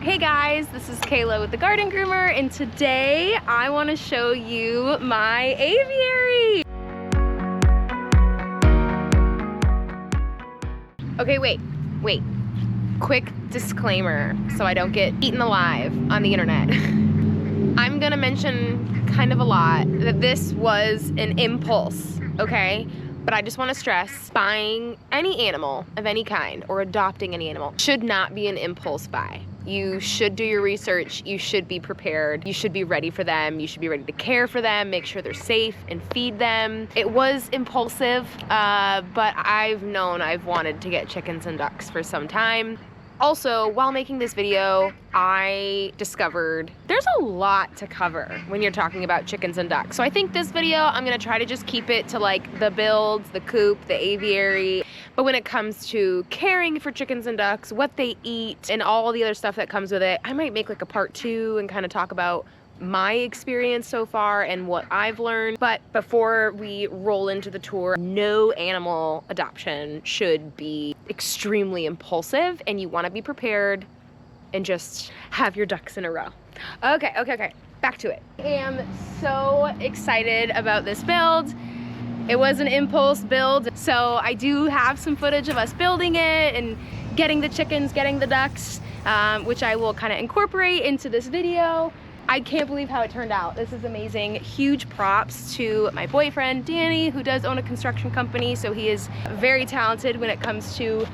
Hey guys, this is Kayla with the Garden Groomer, and today I want to show you my aviary. Okay, wait. Quick disclaimer so I don't get eaten alive on the internet. I'm gonna mention kind of a lot that this was an impulse, okay? But I just want to stress, buying any animal of any kind or adopting any animal should not be an impulse buy. You should do your research, you should be prepared, you should be ready for them, you should be ready to care for them, make sure they're safe and feed them. It was impulsive, but I've wanted to get chickens and ducks for some time. Also, while making this video, I discovered there's a lot to cover when you're talking about chickens and ducks. So I think this video, I'm gonna try to just keep it to like the builds, the coop, the aviary. But when it comes to caring for chickens and ducks, what they eat, and all the other stuff that comes with it, I might make like a part 2 and kind of talk about my experience so far and what I've learned. But before we roll into the tour, no animal adoption should be extremely impulsive, and you want to be prepared and just have your ducks in a row. Okay, back to it. I am so excited about this build. It was an impulse build, so I do have some footage of us building it and getting the chickens, getting the ducks, which I will kind of incorporate into this video. I can't believe how it turned out. This is amazing. Huge props to my boyfriend, Danny, who does own a construction company, so he is very talented when it comes to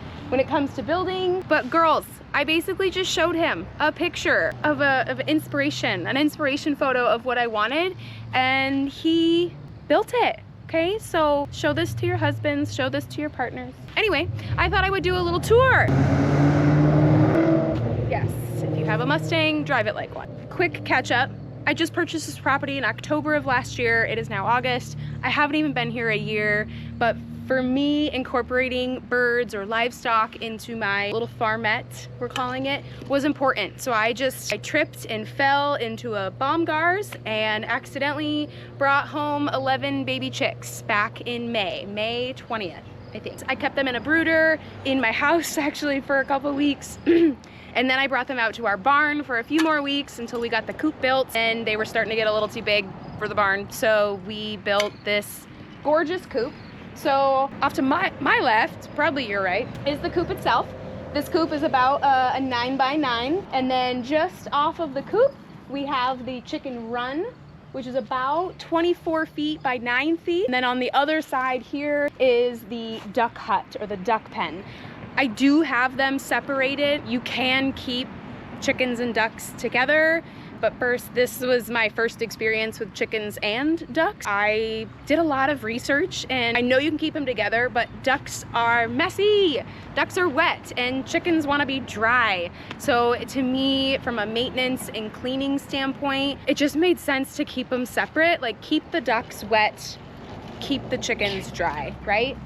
building. But girls, I basically just showed him a picture of an inspiration photo of what I wanted, and he built it. Okay, so show this to your husbands, show this to your partners. Anyway, I thought I would do a little tour. Yes, if you have a Mustang, drive it like one. Quick catch up. I just purchased this property in October of last year. It is now August. I haven't even been here a year, but for me, incorporating birds or livestock into my little farmette, we're calling it, was important. So I tripped and fell into a Baumgars and accidentally brought home 11 baby chicks back in May 20th, I think. I kept them in a brooder in my house actually for a couple weeks. And then I brought them out to our barn for a few more weeks until we got the coop built, and they were starting to get a little too big for the barn. So we built this gorgeous coop. So off to my left, probably your right, is the coop itself. This coop is about a 9x9. And then just off of the coop, we have the chicken run, which is about 24 feet by 9 feet. And then on the other side here is the duck hut or the duck pen. I do have them separated. You can keep chickens and ducks together, but first, this was my first experience with chickens and ducks. I did a lot of research, and I know you can keep them together, but ducks are messy. Ducks are wet, and chickens want to be dry. So to me, from a maintenance and cleaning standpoint, it just made sense to keep them separate. Like, keep the ducks wet, keep the chickens dry, right?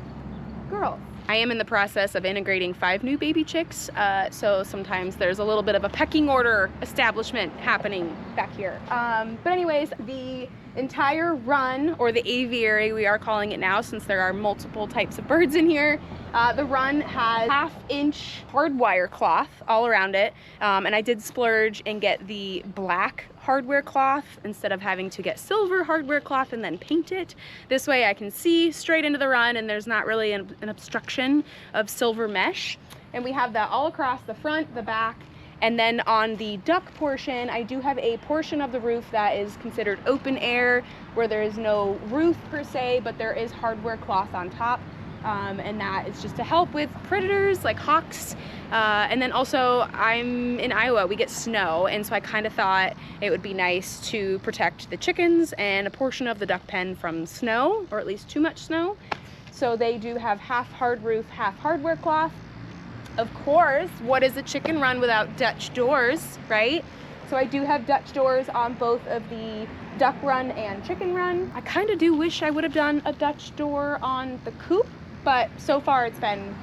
Girl. I am in the process of integrating 5 new baby chicks, so sometimes there's a little bit of a pecking order establishment happening back here. But anyways, the entire run, or the aviary we are calling it now since there are multiple types of birds in here, the run has 1/2-inch hardwire cloth all around it, and I did splurge and get the black hardware cloth instead of having to get silver hardware cloth and then paint it. This way I can see straight into the run, and there's not really an obstruction of silver mesh. And we have that all across the front, the back, and then on the duck portion, I do have a portion of the roof that is considered open air, where there is no roof per se, but there is hardware cloth on top. And that is just to help with predators like hawks. And then also, I'm in Iowa, we get snow, and so I kind of thought it would be nice to protect the chickens and a portion of the duck pen from snow, or at least too much snow. So they do have half hard roof, half hardware cloth. Of course, what is a chicken run without Dutch doors, right? So I do have Dutch doors on both of the duck run and chicken run. I kind of do wish I would have done a Dutch door on the coop, but so far it's been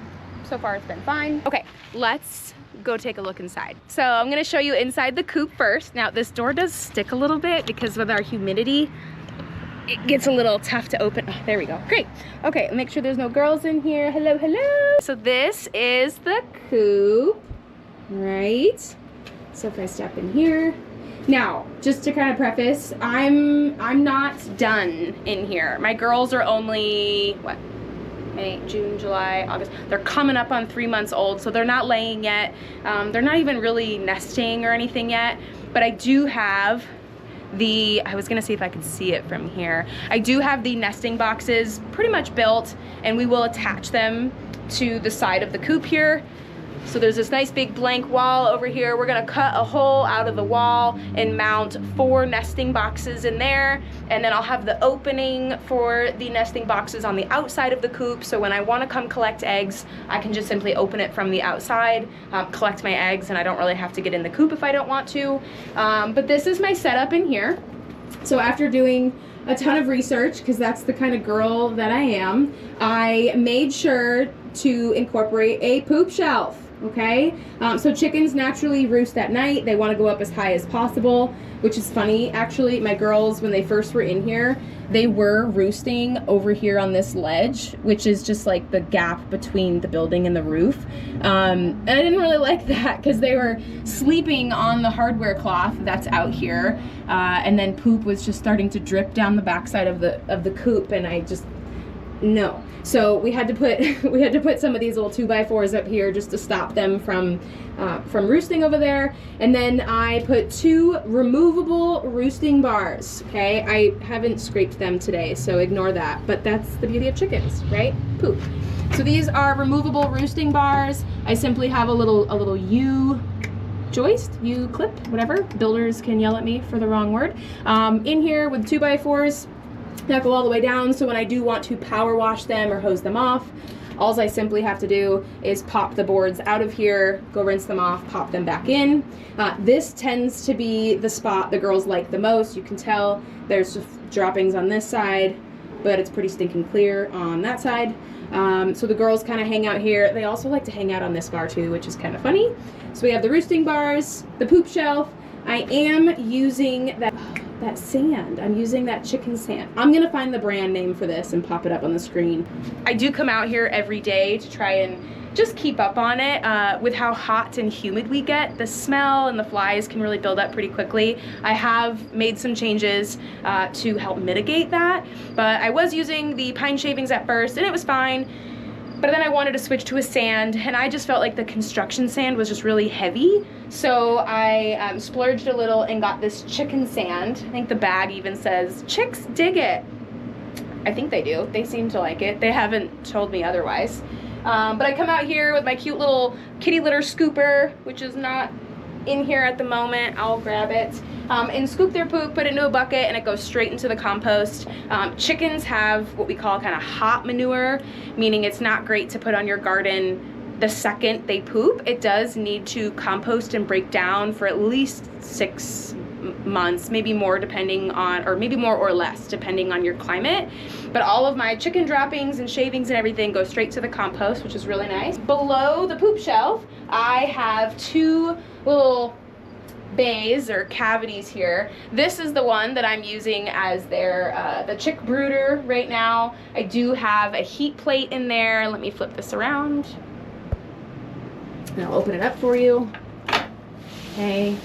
fine. Okay, let's go take a look inside. So I'm gonna show you inside the coop first. Now this door does stick a little bit because with our humidity, it gets a little tough to open. Oh, there we go, great. Okay, make sure there's no girls in here. Hello. So this is the coop, right? So if I step in here, now, just to kind of preface, I'm not done in here. My girls are only, what, May, June, July, August. They're coming up on 3 months old, so they're not laying yet. They're not even really nesting or anything yet, but I do have I was gonna see if I could see it from here. I do have the nesting boxes pretty much built, and we will attach them to the side of the coop here. So there's this nice big blank wall over here. We're gonna cut a hole out of the wall and mount 4 nesting boxes in there. And then I'll have the opening for the nesting boxes on the outside of the coop. So when I wanna come collect eggs, I can just simply open it from the outside, collect my eggs, and I don't really have to get in the coop if I don't want to. But this is my setup in here. So after doing a ton of research, because that's the kind of girl that I am, I made sure to incorporate a poop shelf. Okay, so chickens naturally roost at night. They want to go up as high as possible, which is funny. Actually, my girls, when they first were in here, they were roosting over here on this ledge, which is just like the gap between the building and the roof. And I didn't really like that because they were sleeping on the hardware cloth that's out here, and then poop was just starting to drip down the backside of the coop, and I just, no. So we had to put some of these little 2x4s up here just to stop them from roosting over there. And then I put 2 removable roosting bars. Okay, I haven't scraped them today, so ignore that. But that's the beauty of chickens, right? Poop. So these are removable roosting bars. I simply have a little U joist, U clip, whatever. Builders can yell at me for the wrong word. In here with 2x4s. That go all the way down, so when I do want to power wash them or hose them off, all I simply have to do is pop the boards out of here, go rinse them off, pop them back in. This tends to be the spot the girls like the most. You can tell there's just droppings on this side, but it's pretty stinking clear on that side. So the girls kind of hang out here. They also like to hang out on this bar too, which is kind of funny. So we have the roosting bars, the poop shelf. I am using that sand. I'm using that chicken sand. I'm gonna find the brand name for this and pop it up on the screen. I do come out here every day to try and just keep up on it. With how hot and humid we get, the smell and the flies can really build up pretty quickly. I have made some changes to help mitigate that, but I was using the pine shavings at first and it was fine. But then I wanted to switch to a sand, and I just felt like the construction sand was just really heavy. So I splurged a little and got this chicken sand. I think the bag even says, "Chicks dig it." I think they do. They seem to like it. They haven't told me otherwise. But I come out here with my cute little kitty litter scooper, which is not in here at the moment. I'll grab it. And scoop their poop, put it into a bucket, and it goes straight into the compost. Chickens have what we call kind of hot manure, meaning it's not great to put on your garden the second they poop. It does need to compost and break down for at least 6 months, maybe more depending on, or maybe more or less depending on your climate. But all of my chicken droppings and shavings and everything go straight to the compost, which is really nice. Below the poop shelf, I have 2 little bays or cavities here. This is the one that I'm using as their the chick brooder right now. I do have a heat plate in there. Let me flip this around and I'll open it up for you. Okay.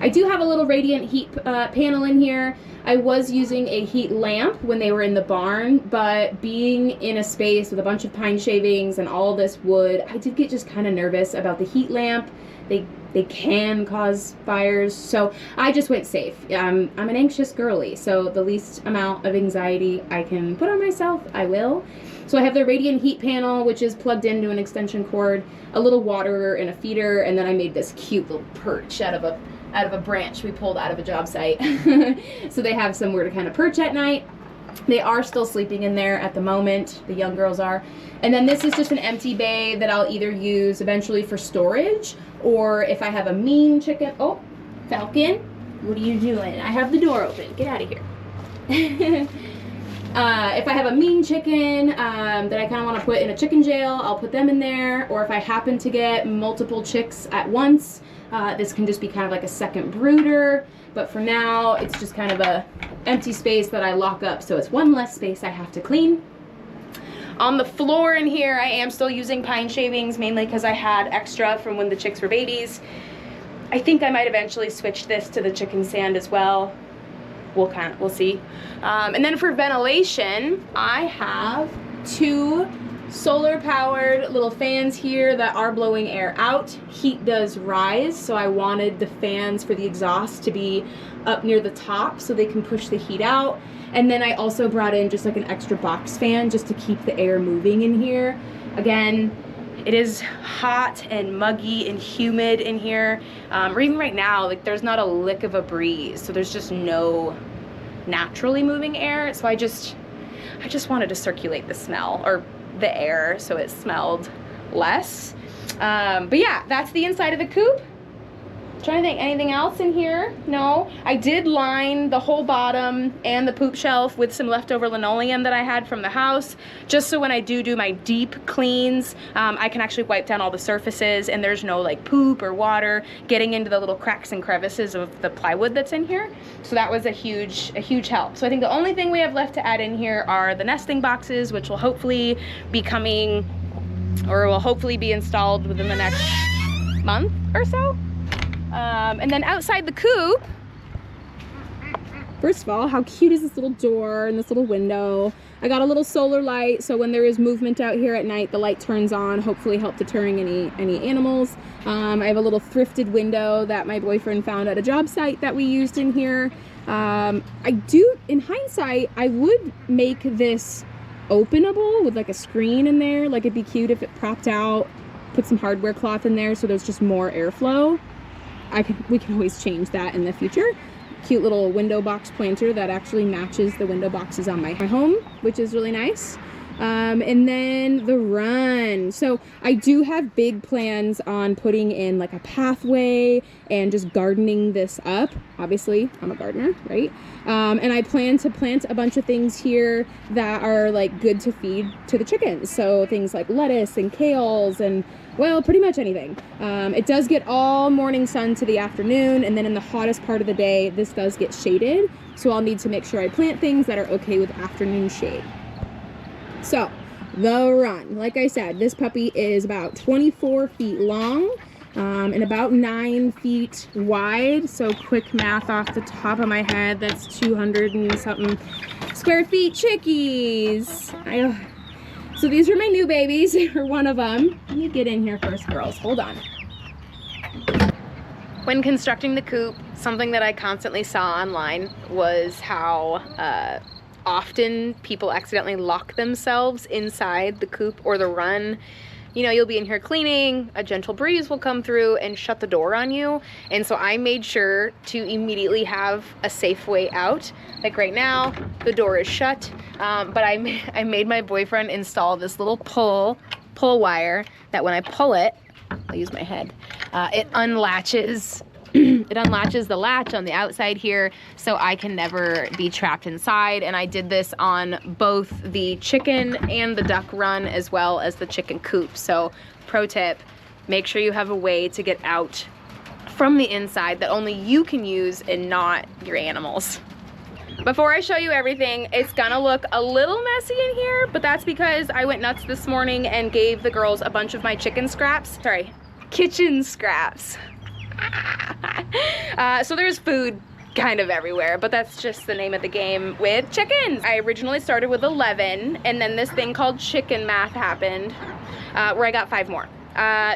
I do have a little radiant heat panel in here. I was using a heat lamp when they were in the barn, but being in a space with a bunch of pine shavings and all this wood, I did get just kind of nervous about the heat lamp. They can cause fires, so I just went safe. I'm an anxious girly, so the least amount of anxiety I can put on myself, I will. So I have the radiant heat panel, which is plugged into an extension cord, a little water and a feeder, and then I made this cute little perch out of a branch we pulled out of a job site. So they have somewhere to kind of perch at night. They are still sleeping in there at the moment, the young girls are. And then this is just an empty bay that I'll either use eventually for storage, or if I have a mean chicken. Oh, Falcon, what are you doing? I have the door open. Get out of here. If I have a mean chicken that I kind of want to put in a chicken jail, I'll put them in there. Or if I happen to get multiple chicks at once, this can just be kind of like a second brooder. But for now, it's just kind of a empty space that I lock up, so it's one less space I have to clean. On the floor in here, I am still using pine shavings, mainly because I had extra from when the chicks were babies. I think I might eventually switch this to the chicken stand as well. We'll see. And then for ventilation, I have 2 solar powered little fans here that are blowing air out. Heat does rise, so I wanted the fans for the exhaust to be up near the top so they can push the heat out. And then I also brought in just like an extra box fan just to keep the air moving in here. Again, it is hot and muggy and humid in here. Or even right now, like there's not a lick of a breeze, so there's just no naturally moving air. So I just wanted to circulate the smell, or the air, so it smelled less. But yeah, that's the inside of the coop. Trying to think, anything else in here? No. I did line the whole bottom and the poop shelf with some leftover linoleum that I had from the house, just so when I do my deep cleans, I can actually wipe down all the surfaces and there's no like poop or water getting into the little cracks and crevices of the plywood that's in here. So that was a huge help. So I think the only thing we have left to add in here are the nesting boxes, which will hopefully be coming, or will hopefully be installed within the next month or so. And then outside the coop, first of all, how cute is this little door and this little window? I got a little solar light, so when there is movement out here at night, the light turns on, hopefully help deterring any animals. I have a little thrifted window that my boyfriend found at a job site that we used in here. In hindsight, I would make this openable with like a screen in there. Like it'd be cute if it propped out, put some hardware cloth in there so there's just more airflow. We can always change that in the future. Cute little window box planter that actually matches the window boxes on my home, which is really nice. And then the run. So I do have big plans on putting in like a pathway and just gardening this up. Obviously, I'm a gardener, right? And I plan to plant a bunch of things here that are like good to feed to the chickens. So things like lettuce and kales and, well, pretty much anything. It does get all morning sun to the afternoon, and then in the hottest part of the day, this does get shaded. So I'll need to make sure I plant things that are okay with afternoon shade. So, the run. Like I said, this puppy is about 24 feet long and about 9 feet wide. So quick math off the top of my head, that's 200 and something square feet chickies. So these are my new babies, or one of them. Let me get in here first, girls. Hold on. When constructing the coop, something that I constantly saw online was how often people accidentally lock themselves inside the coop or the run. You know, you'll be in here cleaning, a gentle breeze will come through and shut the door on you. And so I made sure to immediately have a safe way out. Like right now, the door is shut, but I made my boyfriend install this little pull wire that when I pull it, I'll use my head, it unlatches. It unlatches the latch on the outside here, so I can never be trapped inside. And I did this on both the chicken and the duck run, as well as the chicken coop. So pro tip, make sure you have a way to get out from the inside that only you can use and not your animals. Before I show you everything, it's gonna look a little messy in here, but that's because I went nuts this morning and gave the girls a bunch of my kitchen scraps. So there's food kind of everywhere, but that's just the name of the game with chickens. I originally started with 11, and then this thing called chicken math happened, where I got 5 more.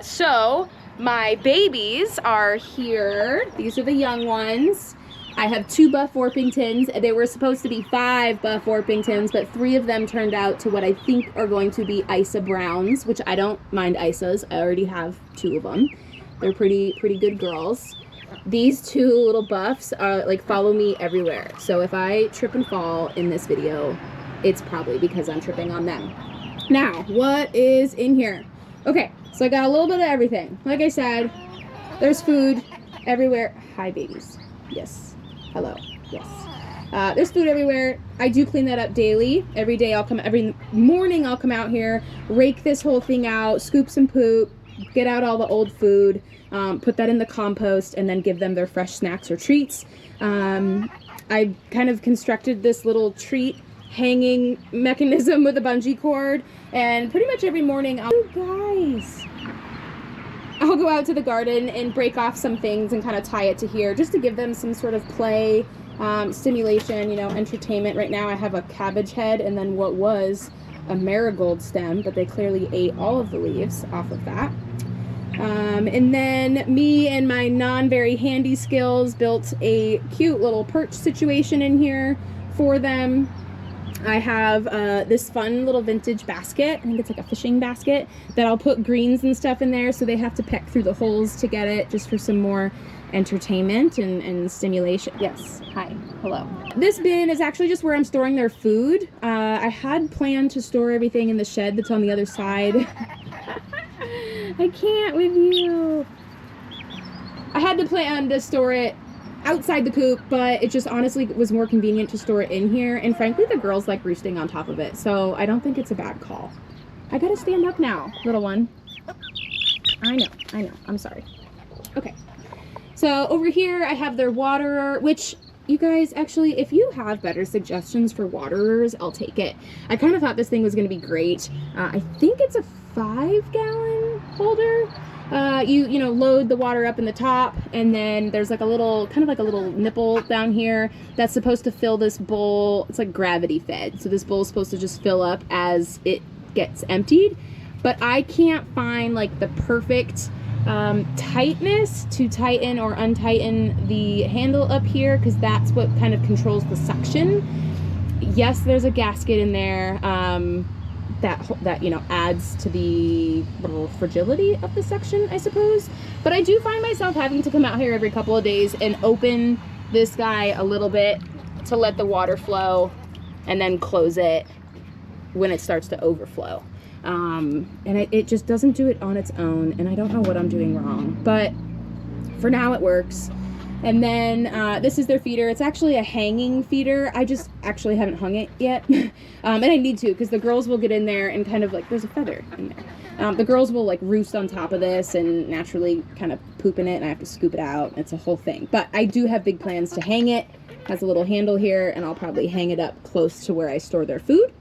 So my babies are here. These are the young ones. I have 2 Buff Orpingtons. They were supposed to be 5 Buff Orpingtons, but 3 of them turned out to what I think are going to be Isa Browns, which I don't mind Isas. I already have 2 of them. They're pretty good girls. These 2 little buffs are like follow me everywhere. So if I trip and fall in this video, it's probably because I'm tripping on them. Now, what is in here? Okay, so I got a little bit of everything. Like I said, there's food everywhere. Hi, babies. Yes. Hello. Yes. There's food everywhere. I do clean that up daily. Every morning I'll come out here, rake this whole thing out, scoop some poop, get out all the old food, put that in the compost, and then give them their fresh snacks or treats. I kind of constructed this little treat hanging mechanism with a bungee cord, and pretty much every morning you guys, I'll go out to the garden and break off some things and kind of tie it to here just to give them some sort of play, stimulation, you know, entertainment. Right now I have a cabbage head and then what was a marigold stem, but they clearly ate all of the leaves off of that. And then me and my non-very handy skills built a cute little perch situation in here for them. I have this fun little vintage basket. I think it's like a fishing basket that I'll put greens and stuff in there, so they have to peck through the holes to get it, just for some more entertainment and stimulation. Yes, hi, hello. This bin is actually just where I'm storing their food. I had planned to store everything in the shed that's on the other side. I can't with you. I had to plan to store it outside the coop, but it just honestly was more convenient to store it in here, and frankly the girls like roosting on top of it, so I don't think it's a bad call. I gotta stand up now, little one. I know, I'm sorry. Okay, so over here I have their waterer, which you guys, actually, if you have better suggestions for waterers, I'll take it. I kind of thought this thing was gonna be great. I think it's a 5-gallon holder. You know, load the water up in the top, and then there's like a little, kind of like a little nipple down here that's supposed to fill this bowl. It's like gravity fed, so this bowl is supposed to just fill up as it gets emptied. But I can't find like the perfect tightness to tighten or untighten the handle up here, because that's what kind of controls the suction. Yes, there's a gasket in there that you know, adds to the fragility of the suction, I suppose. But I do find myself having to come out here every couple of days and open this guy a little bit to let the water flow, and then close it when it starts to overflow. And it just doesn't do it on its own, and I don't know what I'm doing wrong, but for now it works. And then this is their feeder. It's actually a hanging feeder. I just actually haven't hung it yet. And I need to, because the girls will get in there and kind of like, there's a feather in there. The girls will like roost on top of this and naturally kind of poop in it, and I have to scoop it out. It's a whole thing. But I do have big plans to hang it. It has a little handle here, and I'll probably hang it up close to where I store their food.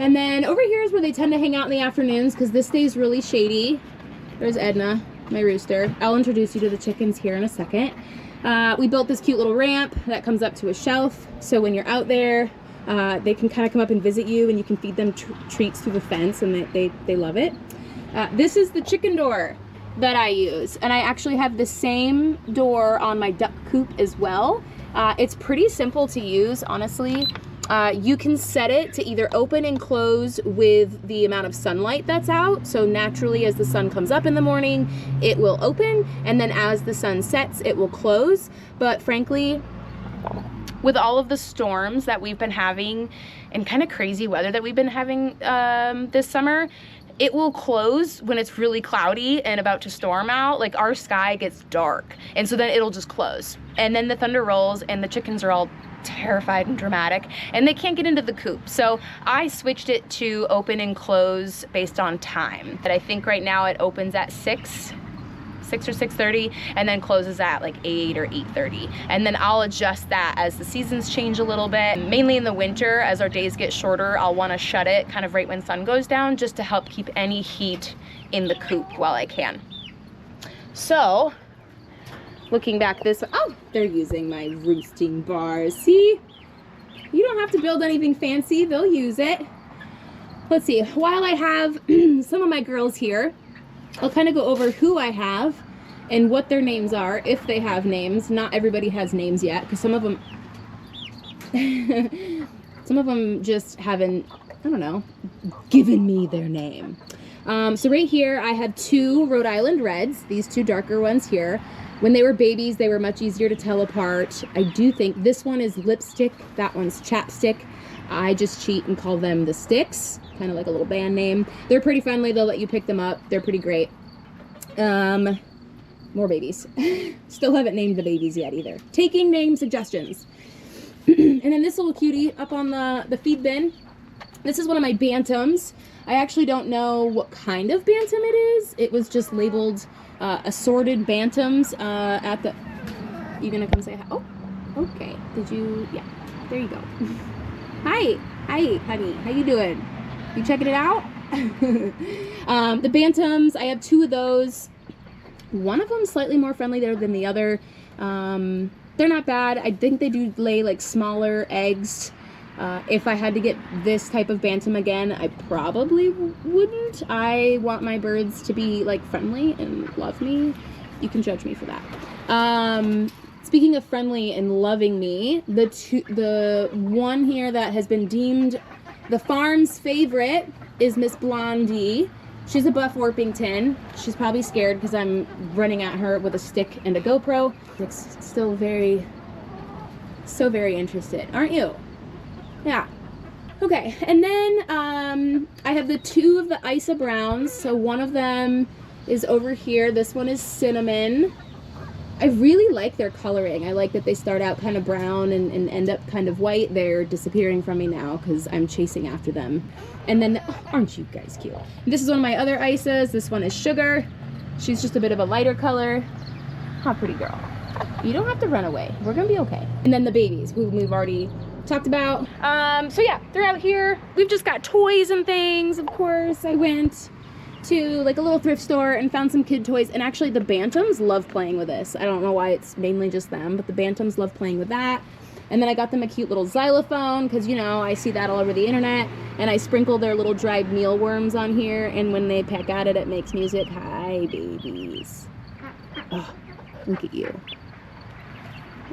And then over here is where they tend to hang out in the afternoons, because this stays really shady. There's Edna, my rooster. I'll introduce you to the chickens here in a second. We built this cute little ramp that comes up to a shelf, so when you're out there, they can kind of come up and visit you, and you can feed them treats through the fence, and they love it. This is the chicken door that I use, and I actually have the same door on my duck coop as well. It's pretty simple to use, honestly. You can set it to either open and close with the amount of sunlight that's out. So naturally, as the sun comes up in the morning, it will open, and then as the sun sets, it will close. But frankly, with all of the storms that we've been having and kind of crazy weather that we've been having this summer, it will close when it's really cloudy and about to storm out. Like, our sky gets dark, and so then it'll just close. And then the thunder rolls, and the chickens are all terrified and dramatic, and they can't get into the coop. So I switched it to open and close based on time. But I think right now it opens at 6 or 6:30, and then closes at like 8 or 8:30. And then I'll adjust that as the seasons change a little bit. Mainly in the winter, as our days get shorter, I'll want to shut it kind of right when sun goes down, just to help keep any heat in the coop while I can. So looking back this way, oh, they're using my roosting bars. See, you don't have to build anything fancy, they'll use it. Let's see, while I have some of my girls here, I'll kind of go over who I have and what their names are, if they have names. Not everybody has names yet, because some of them just haven't, I don't know, given me their name. So right here I have 2 Rhode Island Reds, these 2 darker ones here. When they were babies, they were much easier to tell apart. I do think this one is lipstick, that one's chapstick. I just cheat and call them the Sticks, kind of like a little band name. They're pretty friendly, they'll let you pick them up. They're pretty great. More babies. Still haven't named the babies yet either. Taking name suggestions. And then this little cutie up on the feed bin. This is one of my bantams. I actually don't know what kind of bantam it is. It was just labeled assorted bantams at the... You gonna come say hi? Oh, okay. Did you... Yeah, there you go. Hi, honey. How you doing? You checking it out? The bantams, I have 2 of those. One of them slightly more friendly there than the other. They're not bad. I think they do lay like smaller eggs. If I had to get this type of bantam again, I probably wouldn't. I want my birds to be like friendly and love me. You can judge me for that. Speaking of friendly and loving me, the one here that has been deemed the farm's favorite is Miss Blondie. She's a buff Orpington. She's probably scared because I'm running at her with a stick and a GoPro. It's still so very interested, aren't you? Yeah. Okay, and then I have the 2 of the Isa Browns. So one of them is over here. This one is Cinnamon. I really like their coloring. I like that they start out kind of brown and end up kind of white. They're disappearing from me now because I'm chasing after them. And then, aren't you guys cute? This is one of my other Isas. This one is Sugar. She's just a bit of a lighter color. How pretty girl. You don't have to run away. We're gonna be okay. And then the babies, who we've already talked about. So yeah, they're out here. We've just got toys and things, of course. I went to like a little thrift store and found some kid toys, and actually the bantams love playing with this. I don't know why it's mainly just them, but the bantams love playing with that. And then I got them a cute little xylophone because, you know, I see that all over the internet, and I sprinkle their little dried mealworms on here, and when they peck at it, it makes music. Hi, babies. Oh, look at you.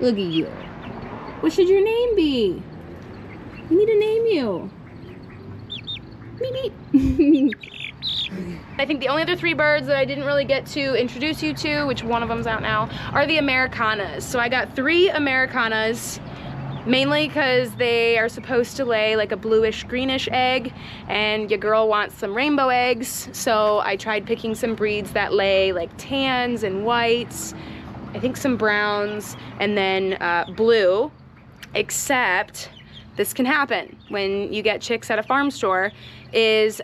Look at you. What should your name be? We need to name you. Meep meep. I think the only other 3 birds that I didn't really get to introduce you to, which one of them's out now, are the Americanas. So I got 3 Americanas, mainly because they are supposed to lay like a bluish greenish egg, and your girl wants some rainbow eggs. So I tried picking some breeds that lay like tans and whites, I think some browns, and then blue, except this can happen when you get chicks at a farm store, is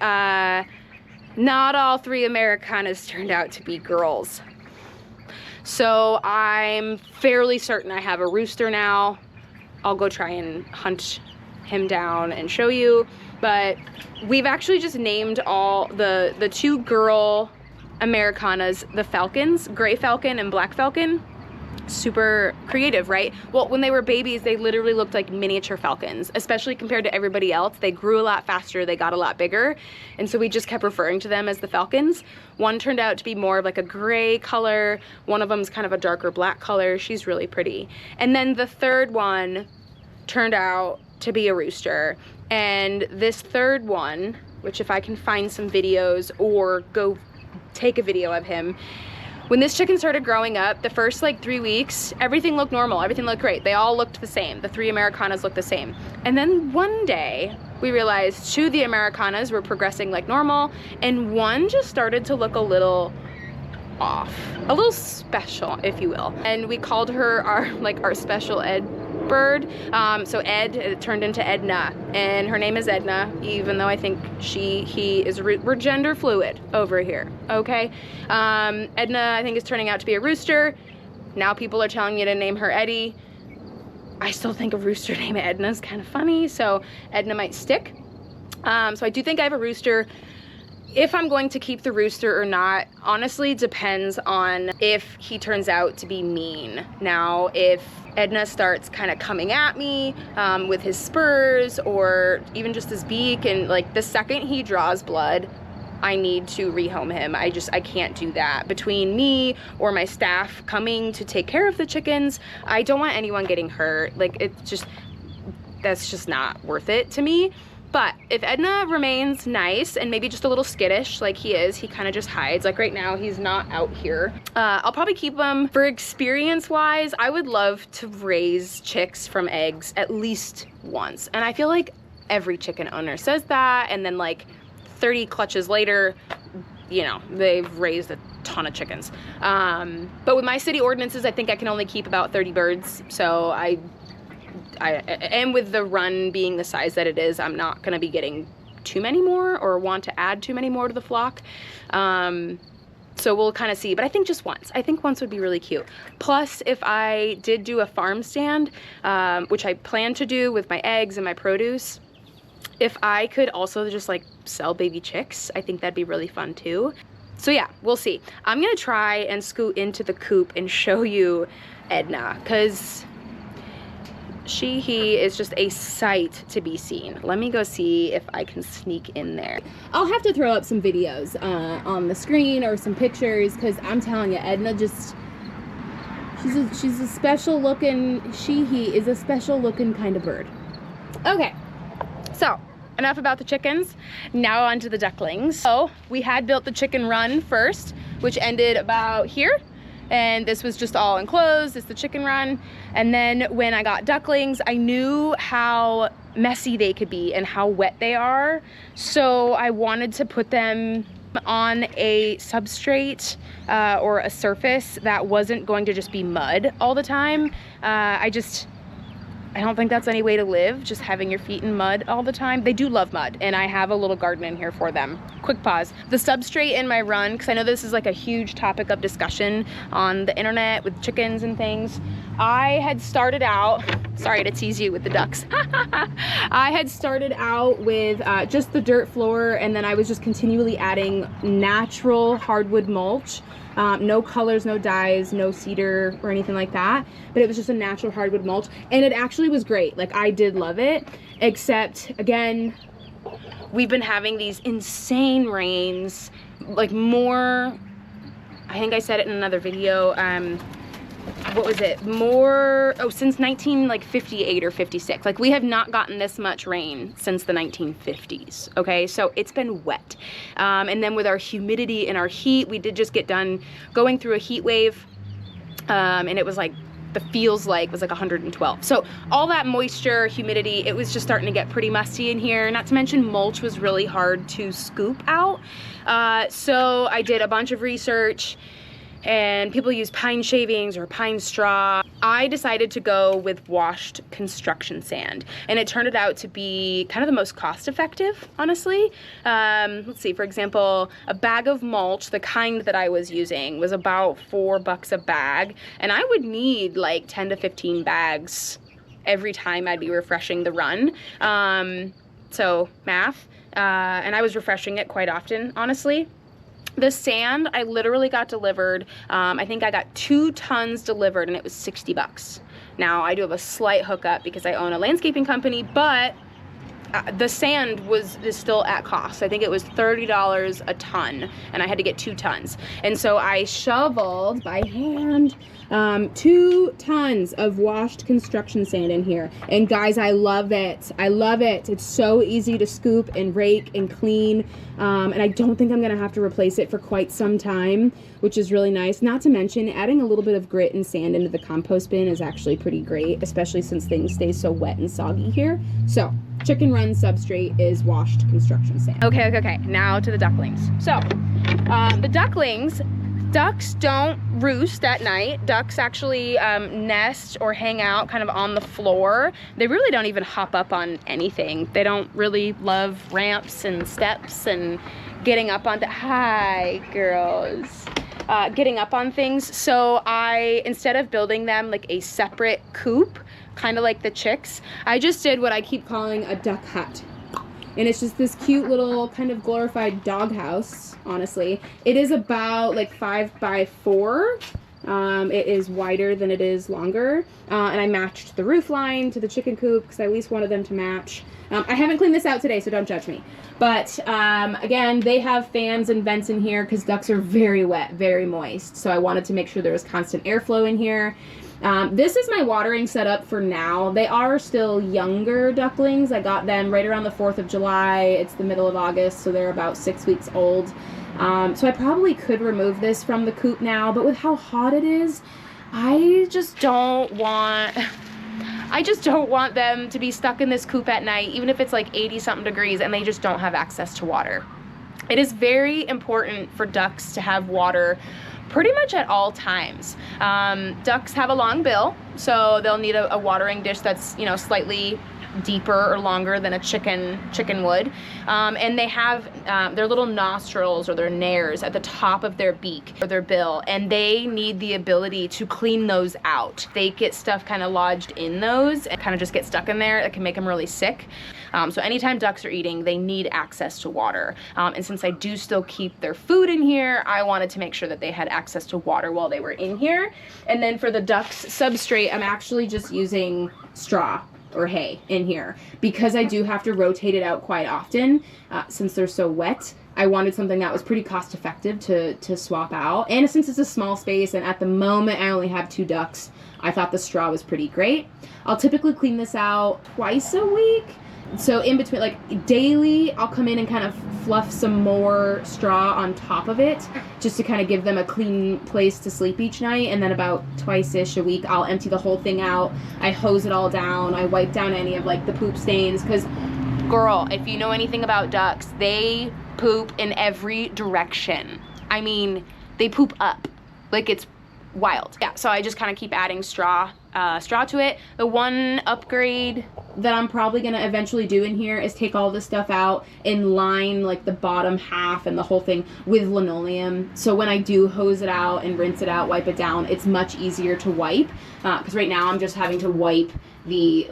not all 3 Americanas turned out to be girls. So I'm fairly certain I have a rooster now. I'll go try and hunt him down and show you. But we've actually just named all the 2 girl Americanas the Falcons, Gray Falcon and Black Falcon. Super creative, right? Well, when they were babies, they literally looked like miniature falcons, especially compared to everybody else. They grew a lot faster, they got a lot bigger, and so we just kept referring to them as the Falcons. One turned out to be more of like a gray color, one of them's kind of a darker black color. She's really pretty. And then the 3rd one turned out to be a rooster, and this 3rd one, which if I can find some videos or go take a video of him, when this chicken started growing up, the first like 3 weeks, everything looked normal, everything looked great. They all looked the same. The 3 Americanas looked the same. And then one day, we realized 2 of the Americanas were progressing like normal, and one just started to look a little off, a little special, if you will. And we called her our special ed bird. So Ed, it turned into Edna, and her name is Edna, even though I think we're gender fluid over here, okay? Edna, I think, is turning out to be a rooster. Now people are telling you to name her Eddie. I still think a rooster named Edna is kind of funny, so Edna might stick. So I do think I have a rooster. If I'm going to keep the rooster or not, honestly, depends on if he turns out to be mean. Now, if Edna starts kind of coming at me with his spurs or even just his beak, and like the second he draws blood, I need to rehome him. I can't do that. Between me or my staff coming to take care of the chickens, I don't want anyone getting hurt. Like, that's just not worth it to me. But if Edna remains nice and maybe just a little skittish like he is, he kind of just hides. Like right now, he's not out here. I'll probably keep him. For experience-wise, I would love to raise chicks from eggs at least once. And I feel like every chicken owner says that, and then like 30 clutches later, you know, they've raised a ton of chickens. But with my city ordinances, I think I can only keep about 30 birds. So and with the run being the size that it is, I'm not gonna be getting too many more or want to add too many more to the flock. So we'll kind of see, but I think just once. I think once would be really cute. Plus, if I did do a farm stand, which I plan to do with my eggs and my produce, If I could also just like sell baby chicks, I think that'd be really fun too. So yeah, we'll see. I'm gonna try and scoot into the coop and show you Edna, because he is just a sight to be seen. Let me go see if I can sneak in there. I'll have to throw up some videos on the screen or some pictures, because I'm telling you, Edna just, she's a special looking, he is a special looking kind of bird. Okay, so enough about the chickens, now on to the ducklings. So we had built the chicken run first, which ended about here. And this was just all enclosed, it's the chicken run. And then when I got ducklings, I knew how messy they could be and how wet they are. So I wanted to put them on a substrate or a surface that wasn't going to just be mud all the time. I don't think that's any way to live, just having your feet in mud all the time. They do love mud, and I have a little garden in here for them. Quick pause. The substrate in my run, because I know this is like a huge topic of discussion on the internet with chickens and things. I had started out, sorry to tease you with the ducks. I had started out with just the dirt floor, and then I was just continually adding natural hardwood mulch. No colors, no dyes, no cedar or anything like that, but it was just a natural hardwood mulch, and it actually was great. Like, I did love it, except again, we've been having these insane rains, like more, I think I said it in another video, what was it, more, oh, since 1958 or 56. Like, we have not gotten this much rain since the 1950s, okay? So it's been wet. And then with our humidity and our heat, we did just get done going through a heat wave, and it was like, the feels like was like 112. So all that moisture, humidity, it was just starting to get pretty musty in here. Not to mention mulch was really hard to scoop out. So I did a bunch of research, and people use pine shavings or pine straw. I decided to go with washed construction sand, and it turned out to be kind of the most cost effective, honestly. Let's see, for example, a bag of mulch, the kind that I was using, was about $4 a bag, and I would need like 10 to 15 bags every time I'd be refreshing the run. So math, and I was refreshing it quite often, honestly. The sand, I literally got delivered, I think I got 2 tons delivered, and it was $60. Now, I do have a slight hookup because I own a landscaping company, but the sand is still at cost. I think it was $30 a ton, and I had to get 2 tons. And so I shoveled by hand 2 tons of washed construction sand in here. And guys, I love it. I love it. It's so easy to scoop and rake and clean. And I don't think I'm gonna have to replace it for quite some time, which is really nice. Not to mention, adding a little bit of grit and sand into the compost bin is actually pretty great, especially since things stay so wet and soggy here. So, chicken run substrate is washed construction sand. Okay, now to the ducklings. So, the ducklings, ducks don't roost at night. Ducks actually nest or hang out kind of on the floor. They really don't even hop up on anything. They don't really love ramps and steps and getting up onto, hi girls, getting up on things. So instead of building them like a separate coop, kind of like the chicks, I just did what I keep calling a duck hut. And it's just this cute little kind of glorified doghouse, honestly. It is about like 5 by 4. It is wider than it is longer. And I matched the roof line to the chicken coop because I at least wanted them to match. I haven't cleaned this out today, so don't judge me. But again, they have fans and vents in here because ducks are very wet, very moist. So I wanted to make sure there was constant airflow in here. This is my watering setup for now. They are still younger ducklings. I got them right around the 4th of July. It's the middle of August, so they're about 6 weeks old. So I probably could remove this from the coop now, but with how hot it is, I just don't want them to be stuck in this coop at night, even if it's like 80-something degrees and they just don't have access to water. It is very important for ducks to have water pretty much at all times. Ducks have a long bill, so they'll need a watering dish that's, you know, slightly deeper or longer than a chicken would. And they have their little nostrils or their nares at the top of their beak or their bill, and they need the ability to clean those out. They get stuff kind of lodged in those and kind of just get stuck in there. It can make them really sick. So anytime ducks are eating, they need access to water. And since I do still keep their food in here, I wanted to make sure that they had access to water while they were in here. And then for the ducks substrate, I'm actually just using straw or hay in here because I do have to rotate it out quite often since they're so wet. I wanted something that was pretty cost effective to swap out. And since it's a small space and at the moment I only have 2 ducks, I thought the straw was pretty great. I'll typically clean this out twice a week. So in between, like daily, I'll come in and kind of fluff some more straw on top of it just to kind of give them a clean place to sleep each night. And then about twice-ish a week, I'll empty the whole thing out. I hose it all down. I wipe down any of like the poop stains because, girl, if you know anything about ducks, they poop in every direction. I mean, they poop up. Like, it's wild. Yeah, so I just kind of keep adding straw to it. The one upgrade that I'm probably gonna eventually do in here is take all this stuff out and line like the bottom half and the whole thing with linoleum. So when I do hose it out and rinse it out, wipe it down, it's much easier to wipe. Because right now I'm just having to wipe the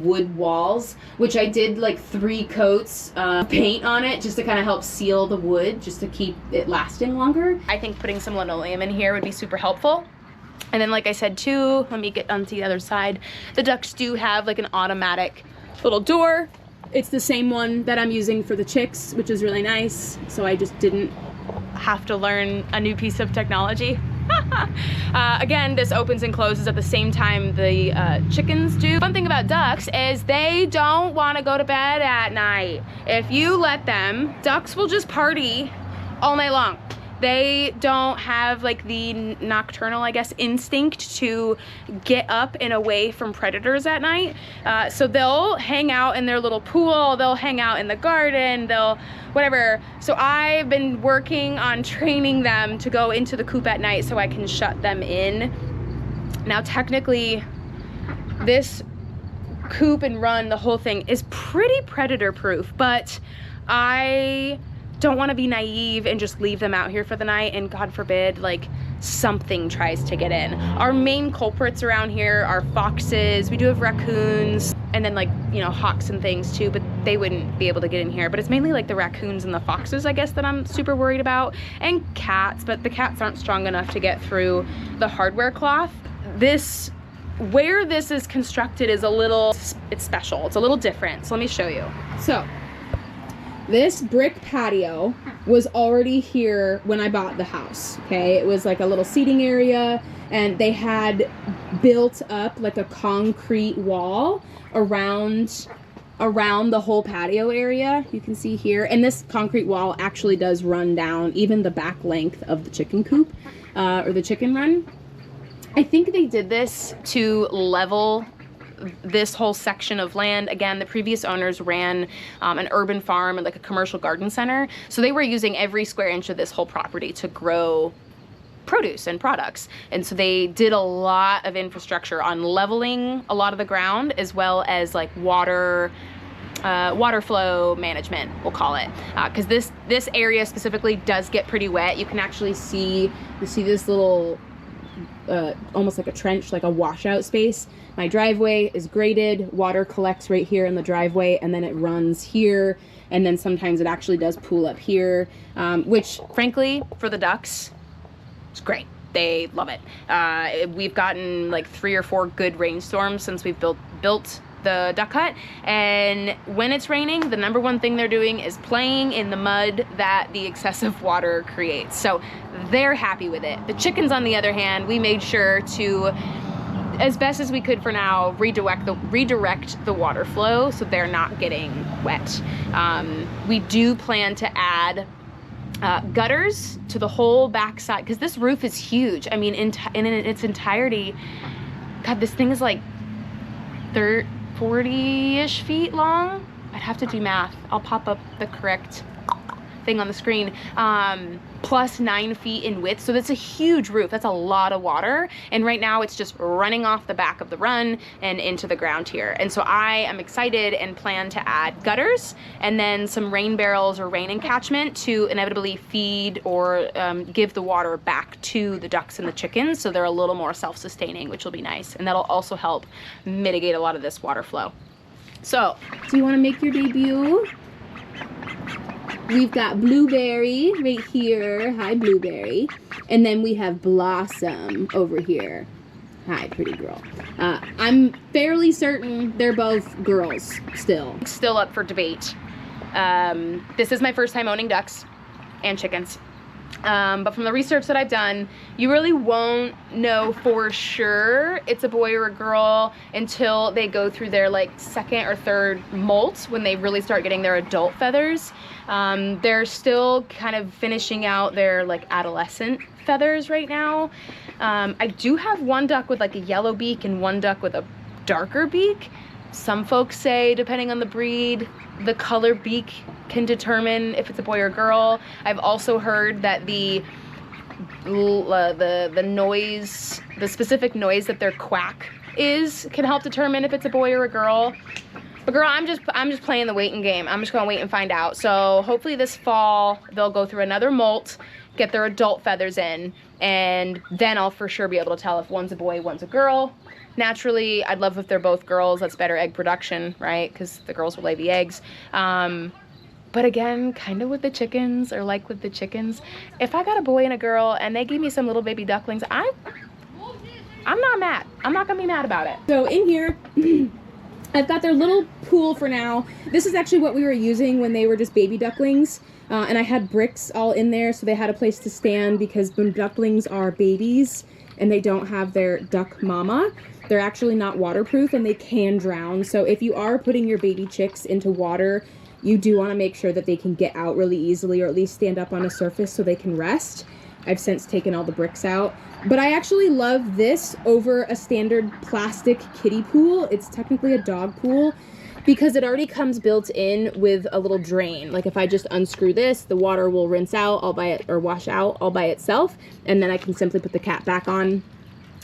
wood walls, which I did like 3 coats of paint on it just to kind of help seal the wood, just to keep it lasting longer. I think putting some linoleum in here would be super helpful. And then, like I said too, let me get onto the other side. The ducks do have like an automatic little door. It's the same one that I'm using for the chicks, which is really nice. So I just didn't have to learn a new piece of technology. Again, this opens and closes at the same time the chickens do. Fun thing about ducks is they don't want to go to bed at night. If you let them, ducks will just party all night long. They don't have like the nocturnal, I guess, instinct to get up and away from predators at night. So they'll hang out in their little pool, they'll hang out in the garden, they'll whatever. So I've been working on training them to go into the coop at night so I can shut them in. Now technically this coop and run, the whole thing is pretty predator proof, but I don't want to be naive and just leave them out here for the night and God forbid like something tries to get in. Our main culprits around here are foxes. We do have raccoons and then like, you know, hawks and things too, but they wouldn't be able to get in here. But it's mainly like the raccoons and the foxes, I guess, that I'm super worried about, and cats, but the cats aren't strong enough to get through the hardware cloth. Where this is constructed is it's special. It's a little different. So let me show you. So this brick patio was already here when I bought the house, okay? It was like a little seating area, and they had built up like a concrete wall around the whole patio area. You can see here, and this concrete wall actually does run down even the back length of the chicken coop, or the chicken run. I think they did this to level this whole section of land. Again, the previous owners ran an urban farm and like a commercial garden center. So they were using every square inch of this whole property to grow produce and products. And so they did a lot of infrastructure on leveling a lot of the ground, as well as like water flow management, we'll call it. Because this area specifically does get pretty wet. You can actually see this little almost like a trench, like a washout space. My driveway is graded, water collects right here in the driveway, and then it runs here, and then sometimes it actually does pool up here, which frankly for the ducks, it's great. They love it. We've gotten like 3 or 4 good rainstorms since we've built the duck hut, and when it's raining, the number one thing they're doing is playing in the mud that the excessive water creates. So they're happy with it. The chickens, on the other hand, we made sure to, as best as we could for now, redirect the water flow so they're not getting wet. We do plan to add gutters to the whole backside, because this roof is huge. I mean, in its entirety, God, this thing is like 40-ish feet long. I'd have to do math. I'll pop up the correct thing on the screen, plus 9 feet in width. So that's a huge roof. That's a lot of water. And right now it's just running off the back of the run and into the ground here. And so I am excited and plan to add gutters and then some rain barrels or rain encatchment to inevitably feed or give the water back to the ducks and the chickens, so they're a little more self-sustaining, which will be nice. And that'll also help mitigate a lot of this water flow. So, do you want to make your debut? We've got Blueberry right here. Hi, Blueberry. And then we have Blossom over here. Hi, pretty girl. I'm fairly certain they're both girls still. Still up for debate. This is my first time owning ducks and chickens. But from the research that I've done, you really won't know for sure it's a boy or a girl until they go through their like second or third molt, when they really start getting their adult feathers. They're still kind of finishing out their like adolescent feathers right now. I do have one duck with like a yellow beak and one duck with a darker beak. Some folks say, depending on the breed, the color beak can determine if it's a boy or girl. I've also heard that the noise, the specific noise that their quack is, can help determine if it's a boy or a girl. But girl, I'm just playing the waiting game. I'm just gonna wait and find out. So hopefully this fall they'll go through another molt, get their adult feathers in, and then I'll for sure be able to tell if one's a boy, one's a girl. Naturally, I'd love if they're both girls. That's better egg production, right? Because the girls will lay the eggs. But again, kind of with the chickens, or like with the chickens, if I got a boy and a girl and they give me some little baby ducklings, I'm not mad. I'm not gonna be mad about it. So in here, I've got their little pool for now. This is actually what we were using when they were just baby ducklings. And I had bricks all in there so they had a place to stand, because when ducklings are babies and they don't have their duck mama, they're actually not waterproof and they can drown. So if you are putting your baby chicks into water, you do want to make sure that they can get out really easily, or at least stand up on a surface so they can rest. I've since taken all the bricks out. But I actually love this over a standard plastic kiddie pool. It's technically a dog pool, because it already comes built in with a little drain. Like if I just unscrew this, the water will rinse out all by it, or wash out all by itself, and then I can simply put the cap back on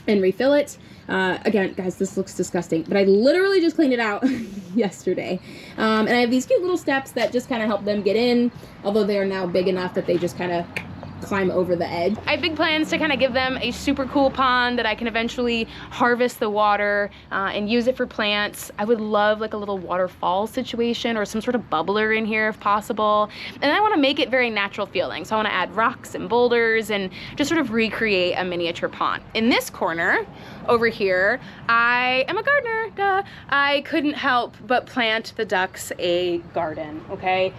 and refill it. Again, guys, this looks disgusting, but I literally just cleaned it out yesterday. And I have these cute little steps that just kind of help them get in, although they are now big enough that they just kind of climb over the edge. I have big plans to kind of give them a super cool pond that I can eventually harvest the water and use it for plants. I would love like a little waterfall situation or some sort of bubbler in here if possible. And I want to make it very natural feeling. So I want to add rocks and boulders and just sort of recreate a miniature pond. In this corner over here, I am a gardener, duh. I couldn't help but plant the ducks a garden, okay?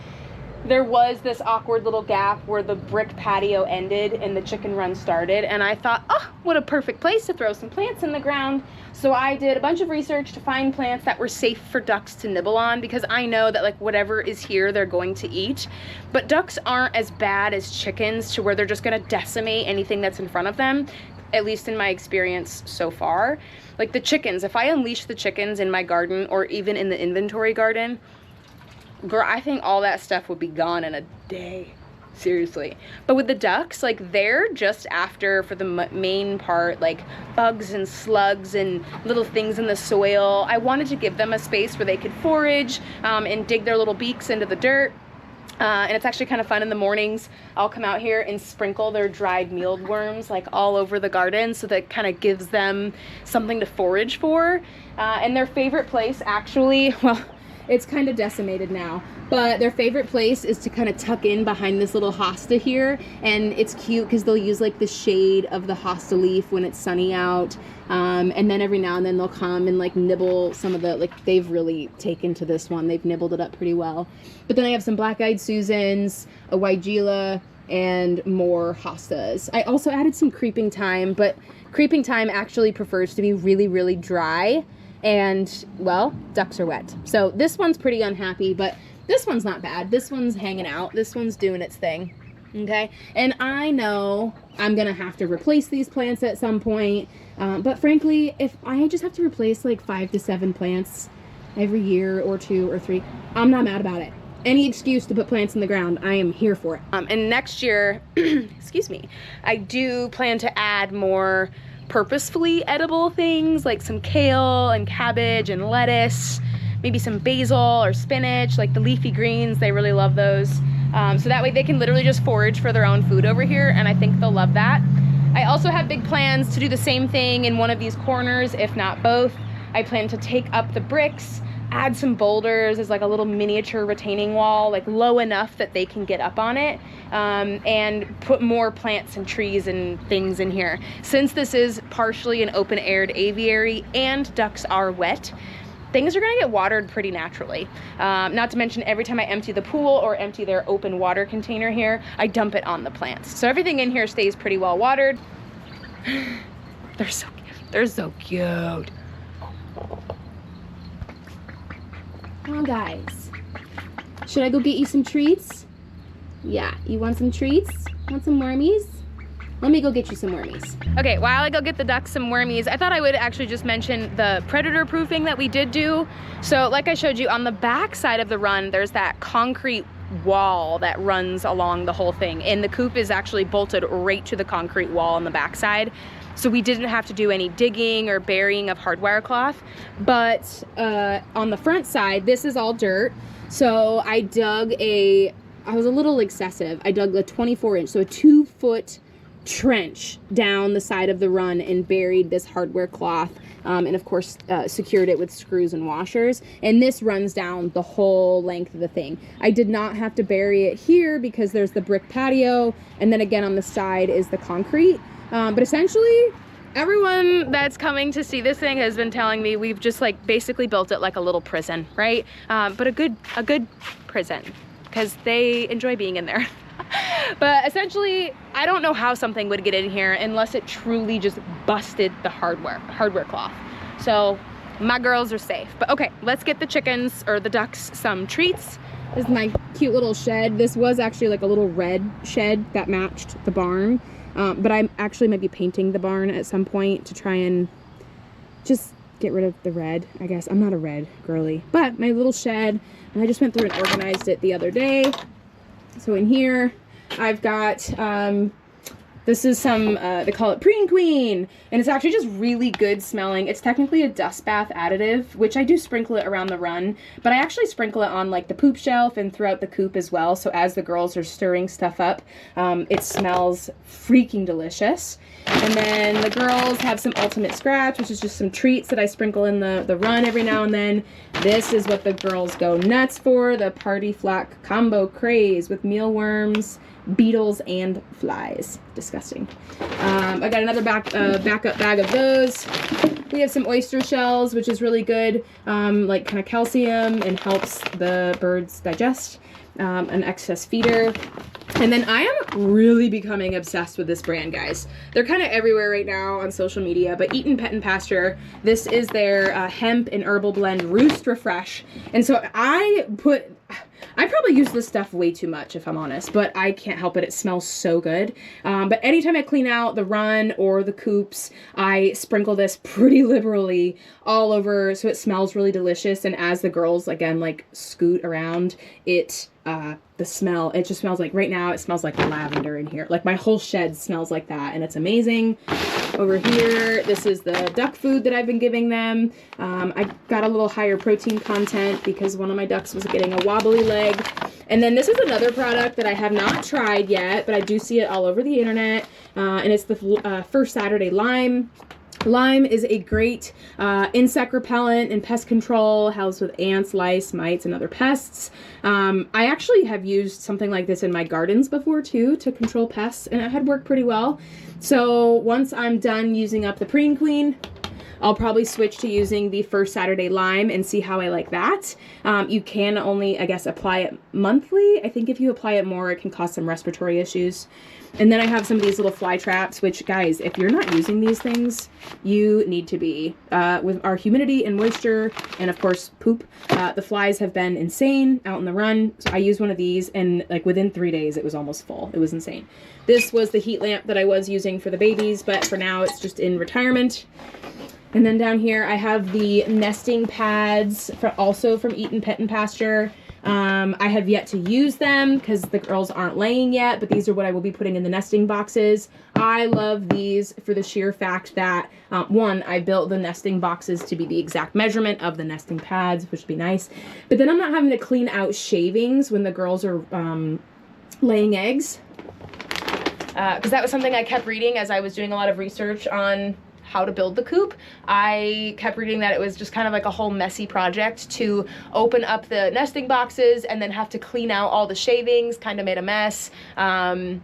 There was this awkward little gap where the brick patio ended and the chicken run started, and I thought, oh, what a perfect place to throw some plants in the ground. So I did a bunch of research to find plants that were safe for ducks to nibble on, because I know that like whatever is here they're going to eat. But ducks aren't as bad as chickens to where they're just gonna decimate anything that's in front of them, at least in my experience so far. Like the chickens, if I unleash the chickens in my garden or even in the inventory garden, girl, I think all that stuff would be gone in a day. Seriously. But with the ducks, like they're just after, for the main part, like bugs and slugs and little things in the soil. I wanted to give them a space where they could forage and dig their little beaks into the dirt. And it's actually kind of fun in the mornings. I'll come out here and sprinkle their dried mealworms like all over the garden, so that kind of gives them something to forage for. And their favorite place actually, well, it's kind of decimated now, but their favorite place is to kind of tuck in behind this little hosta here. And it's cute because they'll use like the shade of the hosta leaf when it's sunny out. And then every now and then they'll come and like nibble some of the, like they've really taken to this one. They've nibbled it up pretty well. But then I have some black-eyed Susans, a Weigela, and more hostas. I also added some creeping thyme, but creeping thyme actually prefers to be really, really dry. And, well, ducks are wet. So this one's pretty unhappy, but this one's not bad. This one's hanging out. This one's doing its thing, okay? And I know I'm gonna have to replace these plants at some point, but frankly, if I just have to replace like 5 to 7 plants every year or 2 or 3, I'm not mad about it. any excuse to put plants in the ground, I am here for it. And next year, excuse me, I do plan to add more purposefully edible things like some kale and cabbage and lettuce, maybe some basil or spinach, like the leafy greens. They really love those. So that way they can literally just forage for their own food over here, and I think they'll love that. I also have big plans to do the same thing in one of these corners, if not both. I plan to take up the bricks, add some boulders as like a little miniature retaining wall, like low enough that they can get up on it, and put more plants and trees and things in here. Since this is partially an open-aired aviary and ducks are wet, things are gonna get watered pretty naturally. Not to mention every time I empty the pool or empty their open water container here, I dump it on the plants. So everything in here stays pretty well watered. They're so cute. They're so cute. Oh, guys, should I go get you some treats? Yeah, you want some treats? Want some wormies? Let me go get you some wormies. Okay, while I go get the ducks some wormies, I thought I would actually just mention the predator proofing that we did do. So like I showed you, on the back side of the run, there's that concrete wall that runs along the whole thing. And the coop is actually bolted right to the concrete wall on the back side. So we didn't have to do any digging or burying of hardwire cloth. But on the front side, this is all dirt. So I dug I was a little excessive. I dug a 24-inch, so a 2-foot trench down the side of the run and buried this hardware cloth, and of course secured it with screws and washers, and this runs down the whole length of the thing. I did not have to bury it here because there's the brick patio, and then again on the side is the concrete, but essentially everyone that's coming to see this thing has been telling me we've just like basically built it like a little prison, right? But a good prison, because they enjoy being in there. But essentially, I don't know how something would get in here unless it truly just busted the hardware cloth. So my girls are safe. But okay, let's get the chickens or the ducks some treats. This is my cute little shed. This was actually like a little red shed that matched the barn. But I actually might be painting the barn at some point to try and just get rid of the red, I guess. I'm not a red girly. But my little shed, and I just went through and organized it the other day. So in here, I've got, this is some, they call it Preen Queen, and it's actually just really good smelling. It's technically a dust bath additive, which I do sprinkle it around the run, but I actually sprinkle it on like the poop shelf and throughout the coop as well. So as the girls are stirring stuff up, it smells freaking delicious. And then the girls have some Ultimate Scratch, which is just some treats that I sprinkle in the run every now and then. This is what the girls go nuts for, the Party Flack Combo Craze with mealworms, beetles, and flies. Disgusting. I got another backup bag of those. We have some oyster shells, which is really good, like kind of calcium and helps the birds digest, an excess feeder. And then I am really becoming obsessed with this brand, guys. They're kind of everywhere right now on social media, but Eaton Pet and Pasture, this is their hemp and herbal blend Roost Refresh. And so I probably use this stuff way too much, if I'm honest, but I can't help it. It smells so good. But anytime I clean out the run or the coops, I sprinkle this pretty liberally all over so it smells really delicious. And as the girls, again, like scoot around, the smell, it just smells like, right now, it smells like lavender in here. Like my whole shed smells like that, and it's amazing. Over here, this is the duck food that I've been giving them. I got a little higher protein content because one of my ducks was getting a wobbly leg. And then this is another product that I have not tried yet, but I do see it all over the internet. And it's the First Saturday Lime. Lime is a great insect repellent and pest control, helps with ants, lice, mites, and other pests. I actually have used something like this in my gardens before too to control pests, and it had worked pretty well. So once I'm done using up the Preen Queen, I'll probably switch to using the First Saturday Lime and see how I like that. You can only, I guess, apply it monthly. I think if you apply it more, it can cause some respiratory issues. And then I have some of these little fly traps, which, guys, if you're not using these things, you need to be. With our humidity and moisture and, of course, poop, the flies have been insane out in the run. So I used one of these, and like within 3 days, it was almost full. It was insane. This was the heat lamp that I was using for the babies, but for now, it's just in retirement. And then down here, I have the nesting pads, also from Eaton Pet and Pasture. I have yet to use them because the girls aren't laying yet, but these are what I will be putting in the nesting boxes. I love these for the sheer fact that, one, I built the nesting boxes to be the exact measurement of the nesting pads, which would be nice. But then I'm not having to clean out shavings when the girls are laying eggs. Because that was something I kept reading as I was doing a lot of research on how to build the coop. I kept reading that it was just kind of like a whole messy project to open up the nesting boxes and then have to clean out all the shavings, kind of made a mess. And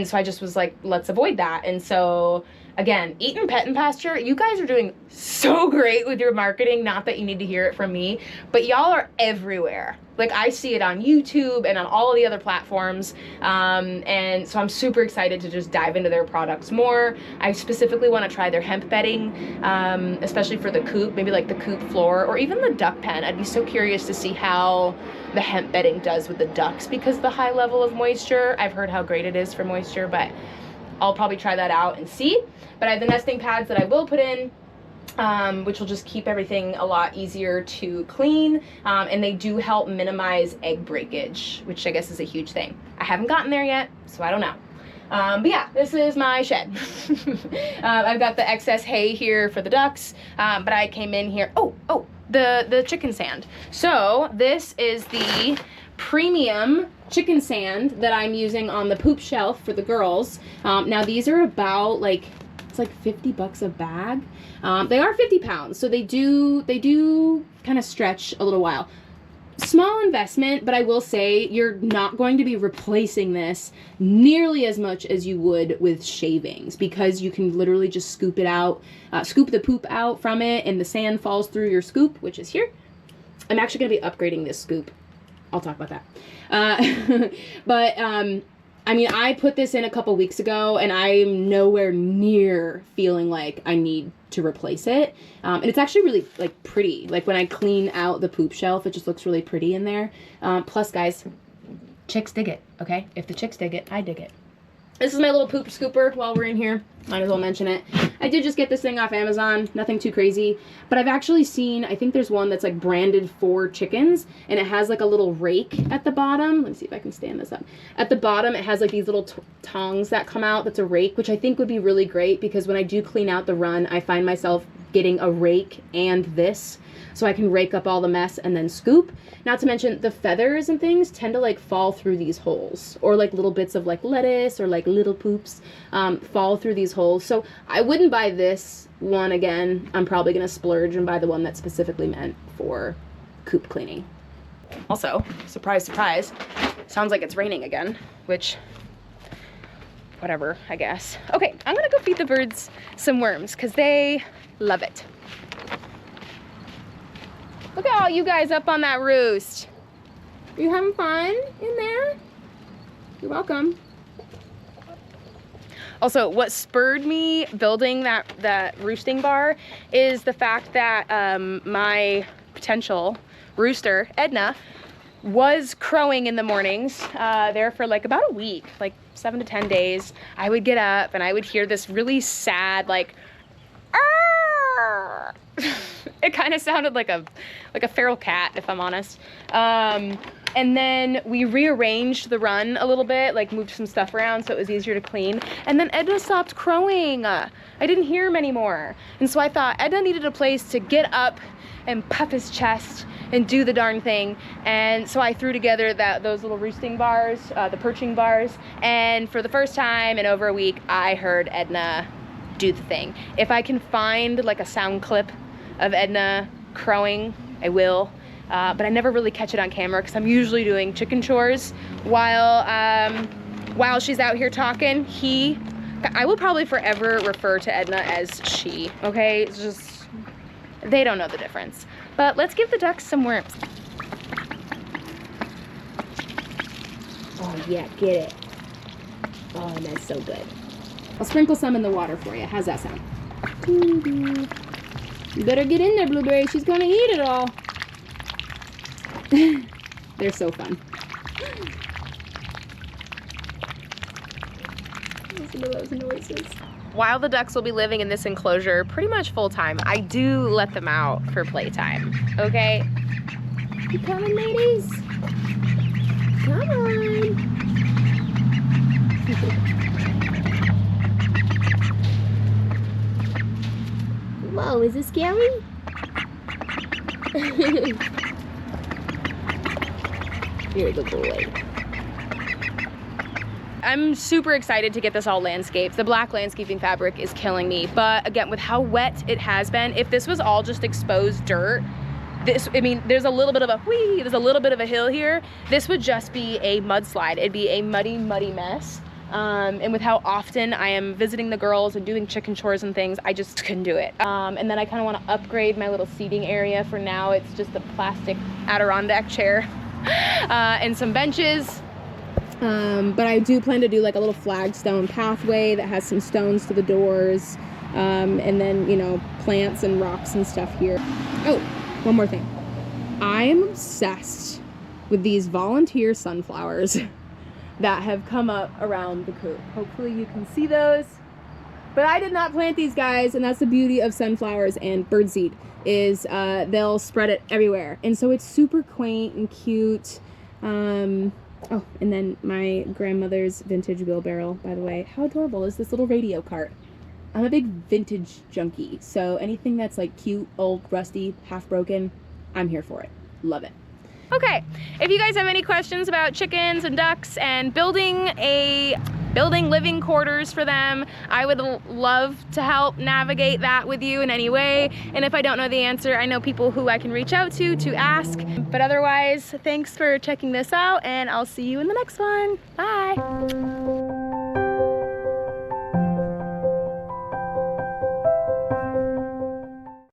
so I just was like, let's avoid that. And so again, Eaton Pet and Pasture, you guys are doing so great with your marketing. Not that you need to hear it from me, but y'all are everywhere. Like, I see it on YouTube and on all of the other platforms. And so I'm super excited to just dive into their products more. I specifically want to try their hemp bedding, especially for the coop, maybe like the coop floor or even the duck pen. I'd be so curious to see how the hemp bedding does with the ducks because of the high level of moisture. I've heard how great it is for moisture, but I'll probably try that out and see. But I have the nesting pads that I will put in, which will just keep everything a lot easier to clean. And they do help minimize egg breakage, which I guess is a huge thing. I haven't gotten there yet, so I don't know. But yeah, this is my shed. I've got the excess hay here for the ducks, but I came in here, the chicken sand. So this is the premium chicken sand that I'm using on the poop shelf for the girls. Now these are about like, it's like 50 bucks a bag. They are 50 pounds, so they do kind of stretch a little while. Small investment, but I will say you're not going to be replacing this nearly as much as you would with shavings because you can literally just scoop it out, scoop the poop out from it, and the sand falls through your scoop, which is here. I'm actually going to be upgrading this scoop. I'll talk about that. But I mean, I put this in a couple weeks ago and I'm nowhere near feeling like I need to replace it. And it's actually really like pretty. Like when I clean out the poop shelf, it just looks really pretty in there. Plus guys, chicks dig it, okay? If the chicks dig it, I dig it. This is my little poop scooper while we're in here. Might as well mention it. I did just get this thing off Amazon. Nothing too crazy. But I've actually seen, I think there's one that's like branded for chickens. And it has like a little rake at the bottom. Let me see if I can stand this up. At the bottom, it has like these little tongs that come out. That's a rake, which I think would be really great. Because when I do clean out the run, I find myself getting a rake and this. So I can rake up all the mess and then scoop. Not to mention the feathers and things tend to like fall through these holes, or like little bits of like lettuce or like little poops fall through these holes. So I wouldn't buy this one again. I'm probably gonna splurge and buy the one that's specifically meant for coop cleaning. Also, surprise, surprise, sounds like it's raining again, which whatever, I guess. Okay, I'm gonna go feed the birds some worms because they love it. Look at all you guys up on that roost. Are you having fun in there? You're welcome. Also, what spurred me building that roosting bar is the fact that my potential rooster, Edna, was crowing in the mornings there for like about a week, like 7 to 10 days. I would get up and I would hear this really sad, like, Arr! It kind of sounded like a feral cat, if I'm honest. And then we rearranged the run a little bit, like moved some stuff around so it was easier to clean. And then Edna stopped crowing. I didn't hear him anymore. And so I thought Edna needed a place to get up and puff his chest and do the darn thing. And so I threw together those little roosting bars, the perching bars. And for the first time in over a week, I heard Edna do the thing. If I can find like a sound clip of Edna crowing, I will. But I never really catch it on camera because I'm usually doing chicken chores while she's out here talking. I will probably forever refer to Edna as she, okay? It's just, they don't know the difference. But let's give the ducks some worms. Oh yeah, get it. Oh, that's so good. I'll sprinkle some in the water for you. How's that sound? You better get in there, Blueberry. She's gonna eat it all. They're so fun. Listen to those noises. While the ducks will be living in this enclosure pretty much full time, I do let them out for playtime, okay? You coming, ladies? Come on. Whoa, is this scary? You're the boy. I'm super excited to get this all landscaped. The black landscaping fabric is killing me. But again, with how wet it has been, if this was all just exposed dirt, I mean, there's a little bit of a there's a little bit of a hill here. This would just be a mudslide. It'd be a muddy, muddy mess. And with how often I am visiting the girls and doing chicken chores and things, I just couldn't do it. And then I kind of want to upgrade my little seating area. For now, it's just a plastic Adirondack chair and some benches. But I do plan to do like a little flagstone pathway that has some stones to the doors. And then, you know, plants and rocks and stuff here. Oh, one more thing. I am obsessed with these volunteer sunflowers that have come up around the coop. Hopefully you can see those. But I did not plant these guys, and that's the beauty of sunflowers and birdseed, is they'll spread it everywhere. And so it's super quaint and cute. Oh, and then my grandmother's vintage wheelbarrow, by the way. How adorable is this little radio cart? I'm a big vintage junkie, so anything that's like cute, old, rusty, half broken, I'm here for it. Love it. Okay, if you guys have any questions about chickens and ducks and building living quarters for them, I would love to help navigate that with you in any way. And if I don't know the answer, I know people who I can reach out to ask. But otherwise, thanks for checking this out, and I'll see you in the next one. Bye.